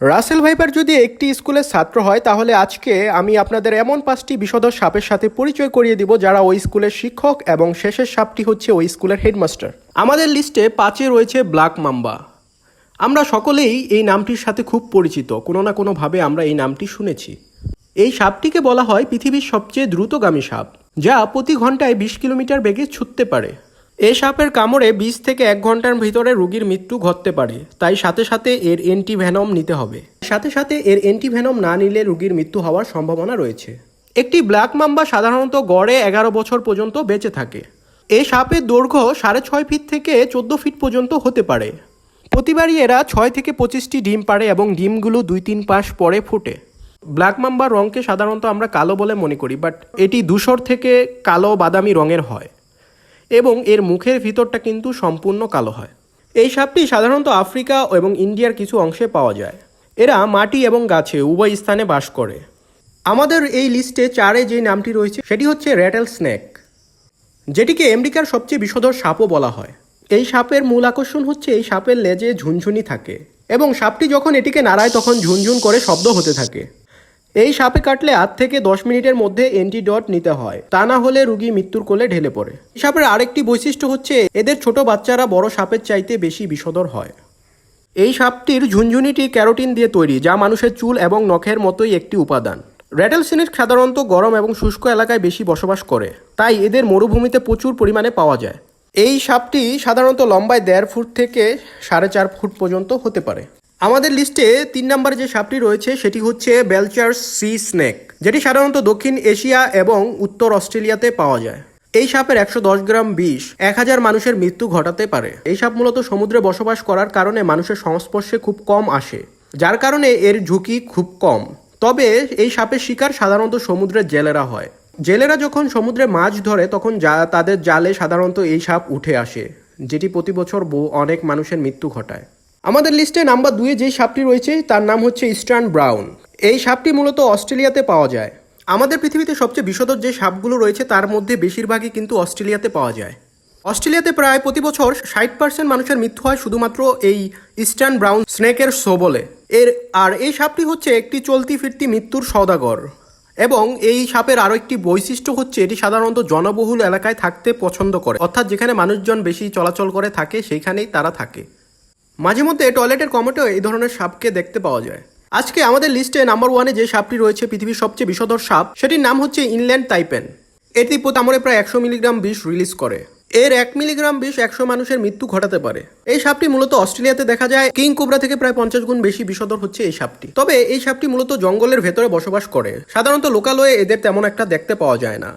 Russell viper যদি একটি স্কুলের ছাত্র হয় তাহলে আজকে আমি আপনাদের এমন 5টি বিষধর সাপের সাথে পরিচয় করিয়ে দিব যারা ওই স্কুলের শিক্ষক এবং শেষের সাপটি হচ্ছে ওই স্কুলের হেডমাস্টার। আমাদের লিস্টে 5-এ রয়েছে ব্ল্যাক মাম্বা। আমরা সকলেই এই নামটির সাথে খুব পরিচিত, কোনো না কোনোভাবে আমরা এই নামটি শুনেছি। এই সাপটিকে বলা হয় পৃথিবীর সবচেয়ে দ্রুতগামী সাপ, যা প্রতি ঘন্টায় 20 কিলোমিটার বেগে ছুটতে পারে। এই সাপের কামড়ে 20 থেকে 1 ঘন্টার ভিতরে রোগীর মৃত্যু ঘটতে পারে, তাই সাথে সাথে এর অ্যান্টিভেনম নিতে হবে। সাথে সাথে এর অ্যান্টিভেনম না নিলে রোগীর মৃত্যু হওয়ার সম্ভাবনা রয়েছে। একটি ব্ল্যাক মাম্বা সাধারণত গড়ে 11 বছর পর্যন্ত বেঁচে থাকে। এই সাপের দৈর্ঘ্য 6.5 ফিট থেকে 14 ফিট পর্যন্ত হতে পারে। প্রতিবারই এরা 6 থেকে 25টি ডিম পাড়ে এবং ডিমগুলো 2-3 মাস পরে ফুটে। ব্ল্যাক মাম্বার রঙকে সাধারণত আমরা কালো বলে মনে করি, বাট এটি ধূসর থেকে কালো বাদামি রঙের হয় এবং এর মুখের ভিতরটা কিন্তু সম্পূর্ণ কালো হয়। এই সাপটি সাধারণত আফ্রিকা এবং ইন্ডিয়ার কিছু অংশে পাওয়া যায়। এরা মাটি এবং গাছে উভয় স্থানে বাস করে। আমাদের এই লিস্টে 4-এ যে নামটি রয়েছে সেটি হচ্ছে র্যাটেল স্নেক, যেটিকে আমেরিকার সবচেয়ে বিষধর সাপও বলা হয়। এই সাপের মূল আকর্ষণ হচ্ছে এই সাপের লেজে ঝুনঝুনি থাকে এবং সাপটি যখন এটিকে নাড়ায় তখন ঝুনঝুন করে শব্দ হতে থাকে। এই সাপে কাটলে 8 থেকে 10 মিনিটের মধ্যে অ্যান্টিডট নিতে হয়, তা না হলে রোগী মৃত্যুর কোলে ঢেলে পড়ে। সাপের আরেকটি বৈশিষ্ট্য হচ্ছে এদের ছোট বাচ্চারা বড় সাপের চাইতে বেশি বিষধর হয়। এই সাপটির ঝুনঝুনিটি ক্যারোটিন দিয়ে তৈরি, যা মানুষের চুল এবং নখের মতোই একটি উপাদান। র্যাটেল স্নেক সাধারণত গরম এবং শুষ্ক এলাকায় বেশি বসবাস করে, তাই এদের মরুভূমিতে প্রচুর পরিমাণে পাওয়া যায়। এই সাপটি সাধারণত লম্বায় 1.5 ফুট থেকে 4.5 ফুট পর্যন্ত হতে পারে। আমাদের লিস্টে 3 নম্বরে যে সাপটি রয়েছে সেটি হচ্ছে বেলচার সি স্নেক, যেটি সাধারণত দক্ষিণ এশিয়া এবং উত্তর অস্ট্রেলিয়াতে পাওয়া যায়। এই সাপের 110 গ্রাম বিষ 1000 মানুষের মৃত্যু ঘটাতে পারে। এই সাপ মূলত সমুদ্রে বসবাস করার কারণে মানুষের সংস্পর্শে খুব কম আসে, যার কারণে এর ঝুঁকি খুব কম। তবে এই সাপের শিকার সাধারণত সমুদ্রের জেলেরা হয়। জেলেরা যখন সমুদ্রে মাছ ধরে তখন তাদের জালে সাধারণত এই সাপ উঠে আসে, যেটি প্রতি বছর অনেক মানুষের মৃত্যু ঘটায়। আমাদের লিস্টে নাম্বার 2-এ যে সাপটি রয়েছে তার নাম হচ্ছে ইস্টার্ন ব্রাউন। এই সাপটি মূলত অস্ট্রেলিয়াতে পাওয়া যায়। আমাদের পৃথিবীতে সবচেয়ে বিষধর যে সাপগুলো রয়েছে তার মধ্যে বেশিরভাগই কিন্তু অস্ট্রেলিয়াতে পাওয়া যায়। অস্ট্রেলিয়াতে প্রায় প্রতি বছর 60% মানুষের মৃত্যু হয় শুধুমাত্র এই ইস্টার্ন ব্রাউন স্নেকের ছোবলে। এই সাপটি হচ্ছে একটি চলতি ফিরতি মৃত্যুর সওদাগর এবং এই সাপের আরও একটি বৈশিষ্ট্য হচ্ছে এটি সাধারণত জনবহুল এলাকায় থাকতে পছন্দ করে, অর্থাৎ যেখানে মানুষজন বেশি চলাচল করে থাকে সেইখানেই তারা থাকে। মাঝে মধ্যে টয়লেটের কমোটেও এই ধরনের সাপকে দেখতে পাওয়া যায়। আজকে আমাদের লিস্টে নাম্বার 1-এ যে সাপটি রয়েছে পৃথিবীর সবচেয়ে বিষধর সাপ, সেটির নাম হচ্ছে ইনল্যান্ড তাইপেন। এটি কামড়ে প্রায় 100 মিলিগ্রাম বিষ রিলিজ করে। এর 1 মিলিগ্রাম বিষ 100 মানুষের মৃত্যু ঘটাতে পারে। এই সাপটি মূলত অস্ট্রেলিয়াতে দেখা যায়। কিং কোবরা থেকে প্রায় 50 গুণ বেশি বিষধর হচ্ছে এই সাপটি। তবে এই সাপটি মূলত জঙ্গলের ভেতরে বসবাস করে, সাধারণত লোকালয়ে এদের তেমন একটা দেখতে পাওয়া যায় না।